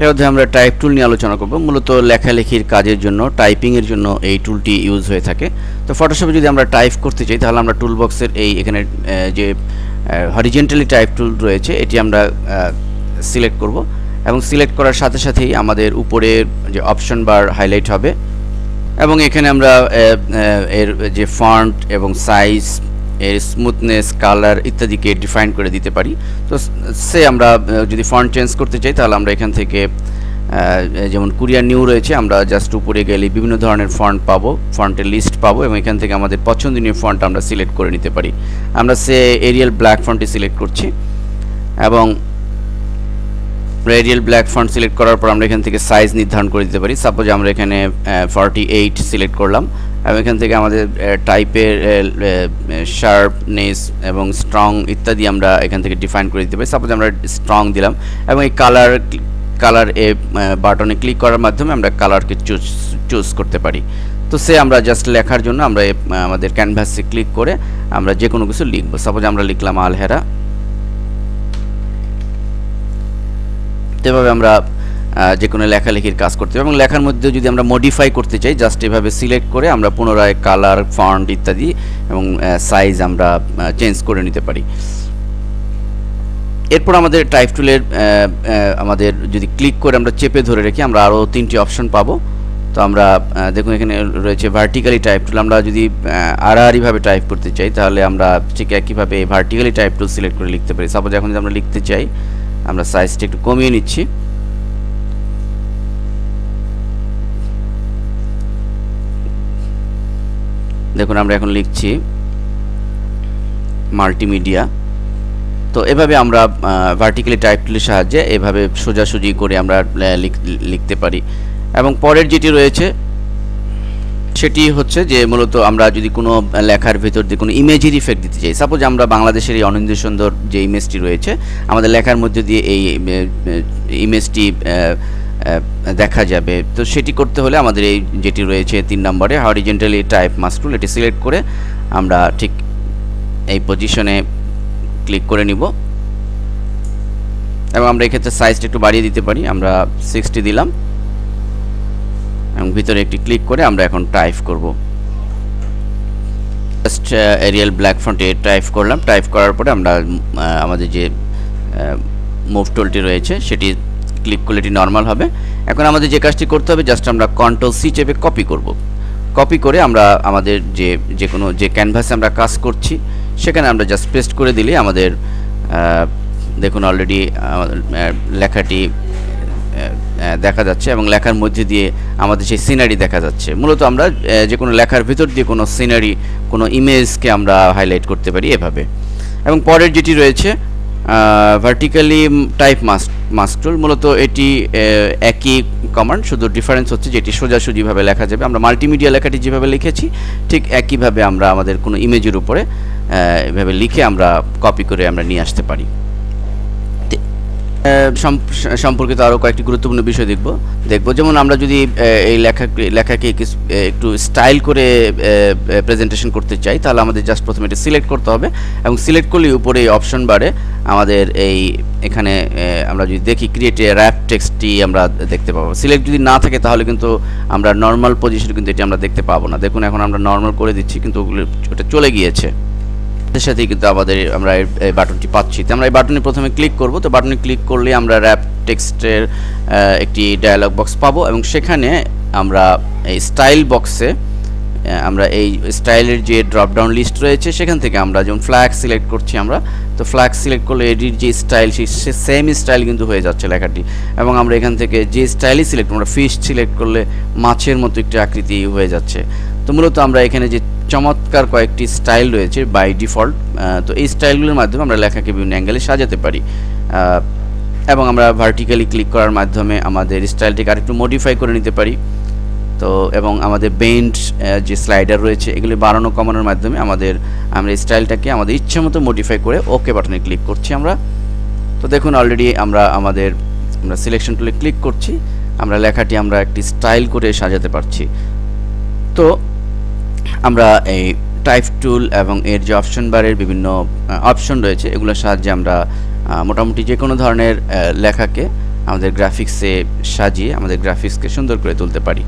এর মধ্যে আমরা টাইপ টুল নিয়ে আলোচনা করব। মূলত লেখালেখির কাজের জন্য, টাইপিংয়ের জন্য এই টুলটি ইউজ হয়ে থাকে। তো ফটোশপে যদি আমরা টাইপ করতে চাই তাহলে আমরা টুল বক্সের এখানে যে হরিজেন্টালি টাইপ টুল রয়েছে এটি আমরা সিলেক্ট করব এবং সিলেক্ট করার সাথে সাথেই আমাদের উপরে যে অপশন বার হাইলাইট হবে এবং এখানে আমরা এর যে ফন্ট এবং সাইজ, এর স্মুথনেস, কালার ইত্যাদিকে ডিফাইন করে দিতে পারি। তো আমরা যদি ফন্ট চেঞ্জ করতে চাই তাহলে আমরা এখান থেকে যেমন কুরিয়ার নিউ রয়েছে, আমরা জাস্ট উপরে গেলে বিভিন্ন ধরনের ফন্ট পাবো, ফন্টের লিস্ট পাবো এবং এখান থেকে আমাদের পছন্দনীয় ফন্ট আমরা সিলেক্ট করে নিতে পারি। আমরা এরিয়াল ব্ল্যাক ফন্টটি সিলেক্ট করছি এবং এরিয়াল ব্ল্যাক ফন্ট সিলেক্ট করার পর আমরা এখান থেকে সাইজ নির্ধারণ করে দিতে পারি। সাপোজ আমরা এখানে 48 সিলেক্ট করলাম এবং এখান থেকে আমাদের টাইপের শার্পনেস এবং স্ট্রং ইত্যাদি আমরা এখান থেকে ডিফাইন করে দিতে পারি। সাপোজ আমরা স্ট্রং দিলাম এবং এই কালার বাটনে ক্লিক করার মাধ্যমে আমরা কালারকে চুজ করতে পারি। তো আমরা জাস্ট লেখার জন্য আমরা আমাদের ক্যানভাসে ক্লিক করে আমরা যে কোনো কিছু লিখব। সাপোজ আমরা লিখলাম আলহেরা। এভাবে আমরা যে কোনো লেখালেখির কাজ করতে পারি এবং লেখার মধ্যে যদি আমরা মডিফাই করতে চাই জাস্ট এভাবে সিলেক্ট করে আমরা পুনরায় কালার, ফন্ট ইত্যাদি এবং সাইজ আমরা চেঞ্জ করে নিতে পারি। এরপর আমাদের টাইপ টুলের আমাদের যদি ক্লিক করে আমরা চেপে ধরে রেখে আমরা আরও 3টি অপশন পাবো। তো আমরা দেখুন এখানে রয়েছে ভার্টিক্যালি টাইপ টুল। আমরা যদি আড়াআড়িভাবে টাইপ করতে চাই তাহলে আমরা ঠিক একইভাবে ভার্টিক্যালি টাইপ টুল সিলেক্ট করে লিখতে পারি। সাপোজ এখন যদি আমরা লিখতে চাই আমরা সাইজটা একটু কমিয়ে নিচ্ছি। দেখুন আমরা এখন লিখছি মাল্টিমিডিয়া। তো এভাবে আমরা ভার্টিক্যালি টাইপ টুলের সাহায্যে এভাবে সোজাসুজি করে আমরা লিখতে পারি। এবং পরের যেটি রয়েছে সেটি হচ্ছে যে মূলত আমরা যদি কোনো লেখার ভিতর দিয়ে কোনো ইমেজের ইফেক্ট দিতে চাই, সাপোজ আমরা বাংলাদেশের এই অনিন্দ্য সুন্দর যে ইমেজটি রয়েছে আমাদের লেখার মধ্যে দিয়ে এই ইমেজটি দেখা যাবে। তো সেটি করতে হলে আমাদের এই যেটি রয়েছে 3 নম্বরে হরিজেন্টালি টাইপ মাস্ক টুল, এটি সিলেক্ট করে আমরা ঠিক এই পজিশনে ক্লিক করে নিব এবং আমরা এক্ষেত্রে সাইজটা একটু বাড়িয়ে দিতে পারি। আমরা 60 দিলাম এবং ভিতরে একটি ক্লিক করে আমরা এখন টাইপ করব। জাস্ট এরিয়াল ব্ল্যাক ফন্টে টাইপ করলাম। টাইপ করার পরে আমরা আমাদের যে মুভ টুলটি রয়েছে সেটি ক্লিক করলে এটি নর্মাল হবে। এখন আমাদের যে কাজটি করতে হবে জাস্ট আমরা Ctrl+C চেপে কপি করব। কপি করে আমরা আমাদের যে কোনো যে ক্যানভাসে আমরা কাজ করছি সেখানে আমরা জাস্ট পেস্ট করে দিলে আমাদের দেখুন অলরেডি লেখাটি দেখা যাচ্ছে এবং লেখার মধ্যে দিয়ে আমাদের সেই সিনারি দেখা যাচ্ছে। মূলত আমরা যে কোনো লেখার ভিতর দিয়ে কোনো সিনারি, কোনো ইমেজকে আমরা হাইলাইট করতে পারি এভাবে। এবং পরের যেটি রয়েছে ভার্টিক্যালি টাইপ মাস্ক টুল, মূলত এটি একই কমান্ড, শুধু ডিফারেন্স হচ্ছে যেটি সোজাসুজিভাবে লেখা যাবে। আমরা মাল্টিমিডিয়া লেখাটি যেভাবে লিখেছি ঠিক একইভাবে আমরা আমাদের কোনো ইমেজের উপরে এভাবে লিখে আমরা কপি করে আমরা নিয়ে আসতে পারি। সম্পর্কিত আরও কয়েকটি গুরুত্বপূর্ণ বিষয় দেখব। যেমন আমরা যদি এই লেখাকে একটু স্টাইল করে প্রেজেন্টেশন করতে চাই তাহলে আমাদের জাস্ট প্রথমে এটা সিলেক্ট করতে হবে এবং সিলেক্ট করলে উপরে এই অপশন বারে আমাদের এখানে আমরা যদি দেখি ক্রিয়েট এ র্যাপ টেক্সটটি আমরা দেখতে পাবো। সিলেক্ট যদি না থাকে তাহলে কিন্তু আমরা নর্মাল পজিশনে কিন্তু এটি আমরা দেখতে পাবো না। দেখুন এখন আমরা নর্মাল করে দিচ্ছি কিন্তু ওটা চলে গিয়েছে, সাথেই কিন্তু আমরা এই বাটনটি পাচ্ছি। তো আমরা এই বাটনে প্রথমে ক্লিক করব। তো বাটনে ক্লিক করলে আমরা র্যাপ টেক্সটের একটি ডায়ালগ বক্স পাবো এবং সেখানে আমরা এই স্টাইল বক্সে আমরা এই স্টাইলের যে ড্রপ ডাউন লিস্ট রয়েছে সেখান থেকে আমরা যেমন ফ্ল্যাগ সিলেক্ট করছি আমরা, তো ফ্ল্যাগ সিলেক্ট করলে এটির যে স্টাইল সে সেম স্টাইল কিন্তু হয়ে যাচ্ছে লেখাটি। এবং আমরা এখান থেকে যে স্টাইলই সিলেক্ট আমরা ফিশ সিলেক্ট করলে মাছের মতো একটি আকৃতি হয়ে যাচ্ছে। তো মূলত আমরা এখানে যে চমৎকার কয়েকটি স্টাইল রয়েছে বাই ডিফল্ট, তো এই স্টাইলগুলোর মাধ্যমে আমরা লেখাকে বিভিন্ন অ্যাঙ্গেলে সাজাতে পারি এবং আমরা ভার্টিক্যালি ক্লিক করার মাধ্যমে আমাদের স্টাইলটিকে আরেকটু মডিফাই করে নিতে পারি। তো এবং আমাদের বেন্ড যে স্লাইডার রয়েছে এগুলি বাড়ানো কমানোর মাধ্যমে আমরা স্টাইলটাকে আমাদের ইচ্ছে মতো মডিফাই করে ওকে বাটনে ক্লিক করছি আমরা। তো দেখুন অলরেডি আমরা সিলেকশন টুলে ক্লিক করছি, আমরা লেখাটি আমরা একটি স্টাইল করে সাজাতে পারছি। তো আমরা এই টাইপ টুল এবং এর যে অপশন বারের বিভিন্ন অপশন রয়েছে এগুলোর সাহায্যে আমরা মোটামুটি যে কোনো ধরনের লেখাকে আমাদের গ্রাফিক্সে সাজিয়ে আমাদের গ্রাফিক্সকে সুন্দর করে তুলতে পারি।